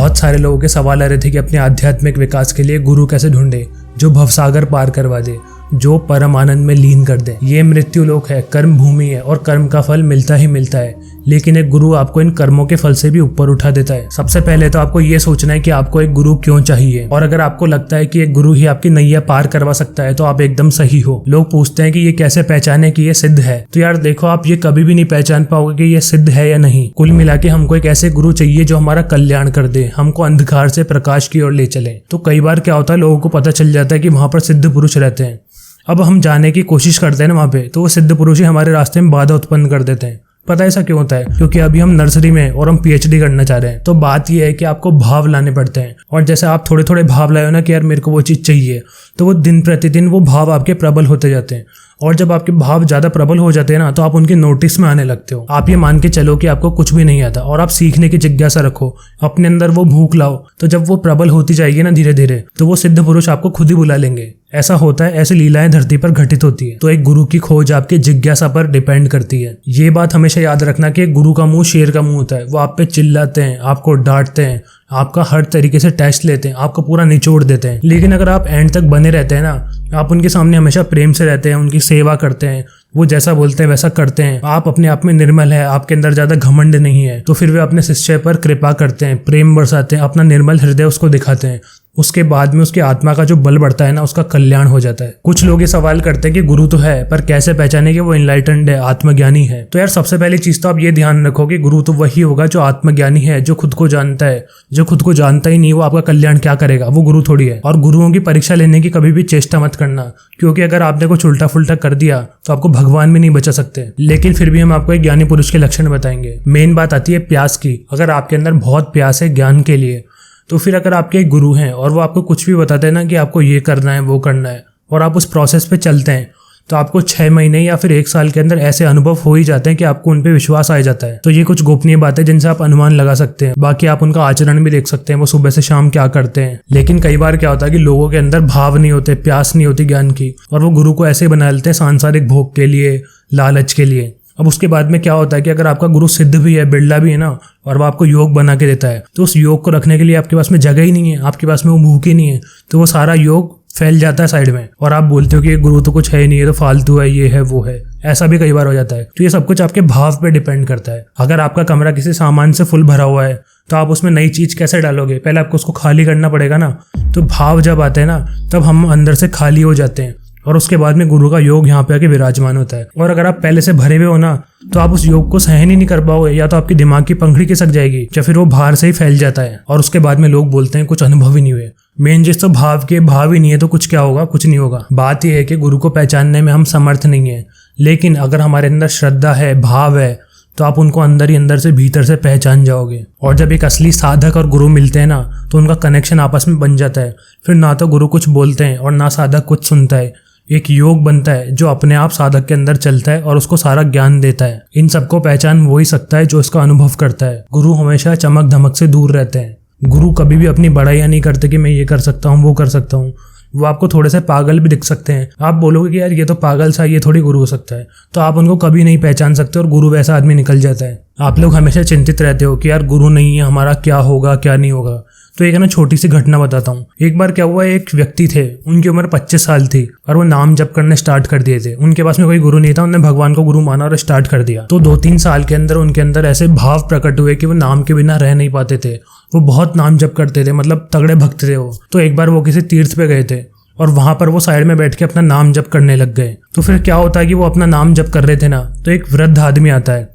बहुत सारे लोगों के सवाल आ रहे थे कि अपने आध्यात्मिक विकास के लिए गुरु कैसे ढूंढे जो भवसागर पार करवा दे, जो परम आनंद में लीन कर दे। ये मृत्यु लोक है, कर्म भूमि है और कर्म का फल मिलता ही मिलता है, लेकिन एक गुरु आपको इन कर्मों के फल से भी ऊपर उठा देता है। सबसे पहले तो आपको ये सोचना है कि आपको एक गुरु क्यों चाहिए, और अगर आपको लगता है कि एक गुरु ही आपकी नैया पार करवा सकता है तो आप एकदम सही हो। लोग पूछते हैं कि ये कैसे पहचाने कि ये सिद्ध है, तो यार देखो, आप ये कभी भी नहीं पहचान पाओगे कि ये सिद्ध है या नहीं। कुल मिला के हमको एक ऐसे गुरु चाहिए जो हमारा कल्याण कर दे, हमको अंधकार से प्रकाश की ओर ले चले। तो कई बार क्या होता है, लोगों को पता चल जाता है कि वहां पर सिद्ध पुरुष रहते हैं। अब हम जाने की कोशिश करते हैं ना वहाँ पे, तो वो सिद्ध पुरुष ही हमारे रास्ते में बाधा उत्पन्न कर देते हैं। पता है ऐसा क्यों होता है? क्योंकि अभी हम नर्सरी में और हम पीएचडी करना चाह रहे हैं। तो बात यह है कि आपको भाव लाने पड़ते हैं, और जैसे आप थोड़े थोड़े भाव लाए हो ना कि यार मेरे को वो चीज़ चाहिए, तो वो दिन प्रतिदिन वो भाव आपके प्रबल होते जाते हैं। और जब आपके भाव ज्यादा प्रबल हो जाते हैं ना, तो आप उनके नोटिस में आने लगते हो। आप ये मान के चलो कि आपको कुछ भी नहीं आता और आप सीखने की जिज्ञासा रखो, अपने अंदर वो भूख लाओ, तो जब वो प्रबल होती जाएगी ना धीरे धीरे, तो वो सिद्ध पुरुष आपको खुद ही बुला लेंगे। ऐसा होता है, ऐसी लीलाएं धरती पर घटित होती है। तो एक गुरु की खोज आपकी जिज्ञासा पर डिपेंड करती है। ये बात हमेशा याद रखना कि एक गुरु का मुंह शेर का मुंह होता है। वो आप पे चिल्लाते हैं, आपको डांटते हैं, आपका हर तरीके से टेस्ट लेते हैं, आपको पूरा निचोड़ देते हैं। लेकिन अगर आप एंड तक बने रहते हैं ना, आप उनके सामने हमेशा प्रेम से रहते हैं, उनकी सेवा करते हैं, वो जैसा बोलते हैं वैसा करते हैं, आप अपने आप में निर्मल है, आपके अंदर ज्यादा घमंड नहीं है, तो फिर वे अपने शिष्य पर कृपा करते हैं, प्रेम बरसाते हैं, अपना निर्मल हृदय उसको दिखाते हैं। उसके बाद में उसकी आत्मा का जो बल बढ़ता है ना, उसका कल्याण हो जाता है। कुछ लोग ये सवाल करते हैं कि गुरु तो है, पर कैसे पहचाने कि वो इनलाइटेंड है, आत्मज्ञानी है। तो यार सबसे पहली चीज तो आप ये ध्यान रखो कि गुरु तो वही होगा जो आत्मज्ञानी है, जो खुद को जानता है। जो खुद को जानता ही नहीं, वो आपका कल्याण क्या करेगा? वो गुरु थोड़ी है। और गुरुओं की परीक्षा लेने की कभी भी चेष्टा मत करना, क्योंकि अगर आपने कुछ उल्टा फुल्टा कर दिया तो आपको भगवान भी नहीं बचा सकते। लेकिन फिर भी हम आपको एक ज्ञानी पुरुष के लक्षण बताएंगे। मेन बात आती है प्यास की। अगर आपके अंदर बहुत प्यास है ज्ञान के लिए, तो फिर अगर आपके एक गुरु हैं और वो आपको कुछ भी बताते हैं ना कि आपको ये करना है वो करना है, और आप उस प्रोसेस पे चलते हैं, तो आपको 6 महीने या फिर 1 साल के अंदर ऐसे अनुभव हो ही जाते हैं कि आपको उन पे विश्वास आ जाता है। तो ये कुछ गोपनीय बातें जिनसे आप अनुमान लगा सकते हैं। बाकी आप उनका आचरण भी देख सकते हैं, वो सुबह से शाम क्या करते हैं। लेकिन कई बार क्या होता है कि लोगों के अंदर भाव नहीं होते, प्यास नहीं होती ज्ञान की, और वो गुरु को ऐसे बना लेते हैं सांसारिक भोग के लिए, लालच के लिए। अब उसके बाद में क्या होता है कि अगर आपका गुरु सिद्ध भी है, बिरला भी है ना, और वो आपको योग बना के देता है, तो उस योग को रखने के लिए आपके पास में जगह ही नहीं है, आपके पास में वो भूख ही नहीं है, तो वो सारा योग फैल जाता है साइड में, और आप बोलते हो कि ये गुरु तो कुछ है ही नहीं, ये तो फालतू है, ये है वो है। ऐसा भी कई बार हो जाता है। तो ये सब कुछ आपके भाव पे डिपेंड करता है। अगर आपका कमरा किसी सामान से फुल भरा हुआ है, तो आप उसमें नई चीज कैसे डालोगे? पहले आपको उसको खाली करना पड़ेगा ना। तो भाव जब आते हैं ना, तब हम अंदर से खाली हो जाते हैं, और उसके बाद में गुरु का योग यहाँ पे आके विराजमान होता है। और अगर आप पहले से भरे हुए हो ना, तो आप उस योग को सहन ही नहीं कर पाओगे, या तो आपकी दिमाग की पंखड़ी खिसक जाएगी, या फिर वो बाहर से ही फैल जाता है, और उसके बाद में लोग बोलते हैं कुछ अनुभव ही नहीं हुए। मेन चीज तो भाव के भाव ही नहीं है, तो कुछ क्या होगा? कुछ नहीं होगा। बात यह है कि गुरु को पहचानने में हम समर्थ नहीं है, लेकिन अगर हमारे अंदर श्रद्धा है, भाव है, तो आप उनको अंदर ही अंदर से भीतर से पहचान जाओगे। और जब एक असली साधक और गुरु मिलते हैं ना, तो उनका कनेक्शन आपस में बन जाता है। फिर ना तो गुरु कुछ बोलते हैं और ना साधक कुछ सुनता है। एक योग बनता है जो अपने आप साधक के अंदर चलता है और उसको सारा ज्ञान देता है। इन सबको पहचान वही सकता है जो इसका अनुभव करता है। गुरु हमेशा चमक धमक से दूर रहते हैं। गुरु कभी भी अपनी बड़ाइयां नहीं करते कि मैं ये कर सकता हूँ, वो कर सकता हूँ। वो आपको थोड़े से पागल भी दिख सकते हैं। आप बोलोगे कि यार ये तो पागल सा, ये थोड़ी गुरु हो सकता है, तो आप उनको कभी नहीं पहचान सकते, और गुरु वैसा आदमी निकल जाता है। आप लोग हमेशा चिंतित रहते हो कि यार गुरु नहीं है, हमारा क्या होगा क्या नहीं होगा। तो एक ना छोटी सी घटना बताता हूँ। एक बार क्या हुआ, एक व्यक्ति थे, उनकी उम्र 25 साल थी, और वो नाम जप करने स्टार्ट कर दिए थे। उनके पास में कोई गुरु नहीं था, उन्होंने भगवान को गुरु माना और स्टार्ट कर दिया। तो 2-3 साल के अंदर उनके अंदर ऐसे भाव प्रकट हुए कि वो नाम के बिना रह नहीं पाते थे। वो बहुत नाम जप करते थे, मतलब तगड़े भक्त थे वो। तो एक बार वो किसी तीर्थ पे गए थे, और वहां पर वो साइड में बैठ के अपना नाम जप करने लग गए। तो फिर क्या होता है कि वो अपना नाम जप कर रहे थे ना, तो एक वृद्ध आदमी आता है,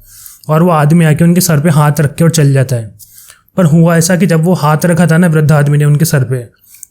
और वो आदमी आके उनके सर पे हाथ रख के और चल जाता है। पर हुआ ऐसा कि जब वो हाथ रखा था ना वृद्ध आदमी ने उनके सर पे,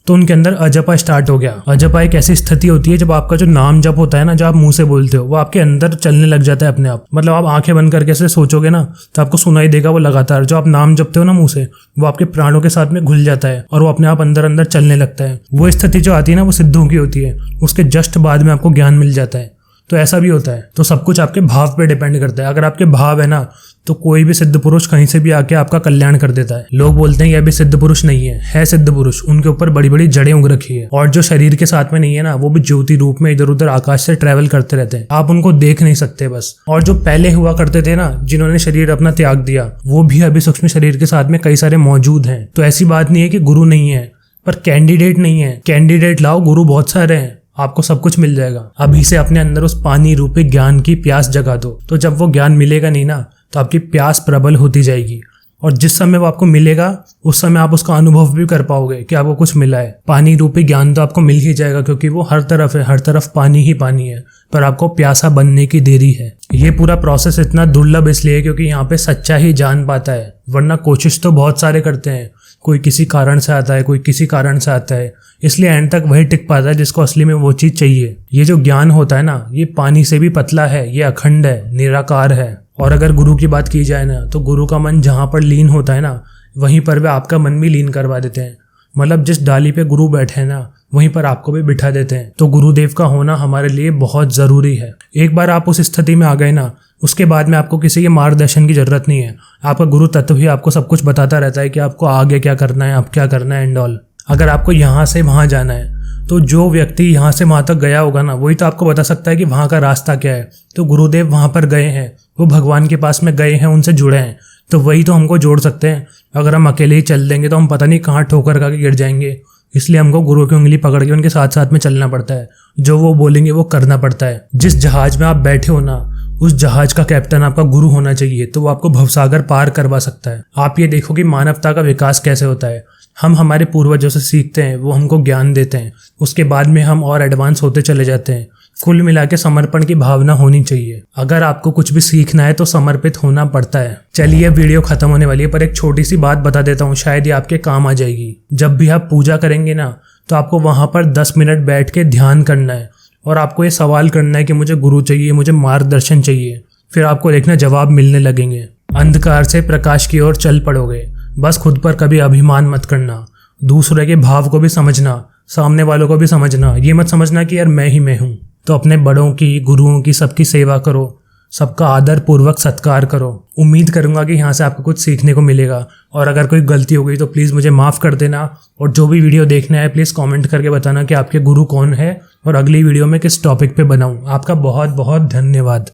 तो उनके अंदर अजपा स्टार्ट हो गया। अजपा एक ऐसी स्थिति होती है जब आपका जो नाम जप होता है ना, जो आप मुंह से बोलते हो, वो आपके अंदर चलने लग जाता है अपने आप। मतलब आप आंखें बंद करके ऐसे सोचोगे ना, तो आपको सुनाई देगा वो लगातार। जो आप नाम जपते हो ना मुंह से, वो आपके प्राणों के साथ में घुल जाता है, और वो अपने आप अंदर अंदर चलने लगता है। वो स्थिति जो आती है ना, वो सिद्धों की होती है। उसके जस्ट बाद में आपको ज्ञान मिल जाता है। तो ऐसा भी होता है। तो सब कुछ आपके भाव पे डिपेंड करता है। अगर आपके भाव है ना, तो कोई भी सिद्ध पुरुष कहीं से भी आके आपका कल्याण कर देता है। लोग बोलते हैं ये अभी सिद्ध पुरुष नहीं है सिद्ध पुरुष, उनके ऊपर बड़ी बड़ी जड़ें उग रखी है, और जो शरीर के साथ में नहीं है ना, वो भी ज्योति रूप में इधर उधर आकाश से ट्रेवल करते रहते हैं, आप उनको देख नहीं सकते बस। और जो पहले हुआ करते थे ना, जिन्होंने शरीर अपना त्याग दिया, वो भी अभी सूक्ष्म शरीर के साथ में कई सारे मौजूद हैं। तो ऐसी बात नहीं है कि गुरु नहीं है, पर कैंडिडेट नहीं है। कैंडिडेट लाओ, गुरु बहुत सारे हैं, आपको सब कुछ मिल जाएगा। अभी से अपने अंदर उस पानी रूपी ज्ञान की प्यास जगा दो, तो जब वो ज्ञान मिलेगा नहीं ना, तो आपकी प्यास प्रबल होती जाएगी, और जिस समय वो आपको मिलेगा उस समय आप उसका अनुभव भी कर पाओगे कि आपको कुछ मिला है। पानी रूपी ज्ञान तो आपको मिल ही जाएगा, क्योंकि वो हर तरफ है, हर तरफ पानी ही पानी है, पर आपको प्यासा बनने की देरी है। ये पूरा प्रोसेस इतना दुर्लभ इसलिए क्योंकि यहाँ पे सच्चा ही जान पाता है, वरना कोशिश तो बहुत सारे करते हैं, कोई किसी कारण से आता है, कोई किसी कारण से आता है, इसलिए एंड तक वही टिक पाता है जिसको असली में वो चीज चाहिए। ये जो ज्ञान होता है ना, ये पानी से भी पतला है, ये अखंड है, निराकार है। और अगर गुरु की बात की जाए ना, तो गुरु का मन जहाँ पर लीन होता है ना, वहीं पर वे आपका मन भी लीन करवा देते हैं। मतलब जिस डाली पे गुरु बैठे हैं ना, वहीं पर आपको भी बिठा देते हैं। तो गुरुदेव का होना हमारे लिए बहुत जरूरी है। एक बार आप उस स्थिति में आ गए ना, उसके बाद में आपको किसी के मार्गदर्शन की जरूरत नहीं है। आपका गुरु तत्व ही आपको सब कुछ बताता रहता है कि आपको आगे क्या करना है, आप क्या करना है एंड ऑल। अगर आपको यहाँ से वहाँ जाना है, तो जो व्यक्ति यहाँ से वहाँ तक गया होगा ना, वही तो आपको बता सकता है कि वहाँ का रास्ता क्या है। तो गुरुदेव वहाँ पर गए हैं, वो भगवान के पास में गए हैं, उनसे जुड़े हैं, तो वही तो हमको जोड़ सकते हैं। अगर हम अकेले ही चल देंगे तो हम पता नहीं कहाँ ठोकर खा के गिर जाएंगे। इसलिए हमको गुरु की उंगली पकड़ के उनके साथ साथ में चलना पड़ता है, जो वो बोलेंगे वो करना पड़ता है। जिस जहाज में आप बैठे हो ना, उस जहाज का कैप्टन आपका गुरु होना चाहिए, तो वो आपको भवसागर पार करवा सकता है। आप ये देखो कि मानवता का विकास कैसे होता है। हम हमारे पूर्वजों से सीखते हैं, वो हमको ज्ञान देते हैं, उसके बाद में हम और एडवांस होते चले जाते हैं। कुल मिला के समर्पण की भावना होनी चाहिए। अगर आपको कुछ भी सीखना है तो समर्पित होना पड़ता है। चलिए, वीडियो खत्म होने वाली है, पर एक छोटी सी बात बता देता हूँ, शायद ये आपके काम आ जाएगी। जब भी आप पूजा करेंगे ना, तो आपको वहां पर 10 मिनट बैठ के ध्यान करना है, और आपको ये सवाल करना है कि मुझे गुरु चाहिए, मुझे मार्गदर्शन चाहिए। फिर आपको देखना जवाब मिलने लगेंगे। अंधकार से प्रकाश की ओर चल पड़ोगे। बस खुद पर कभी अभिमान मत करना, दूसरे के भाव को भी समझना, सामने वालों को भी समझना। ये मत समझना कि यार मैं ही मैं हूँ। तो अपने बड़ों की, गुरुओं की, सबकी सेवा करो, सबका आदर पूर्वक सत्कार करो। उम्मीद करूंगा कि यहाँ से आपको कुछ सीखने को मिलेगा, और अगर कोई गलती हो गई तो प्लीज़ मुझे माफ़ कर देना। और जो भी वीडियो देखना है प्लीज़ कमेंट करके बताना कि आपके गुरु कौन है, और अगली वीडियो में किस टॉपिक पे बनाऊँ। आपका बहुत बहुत धन्यवाद।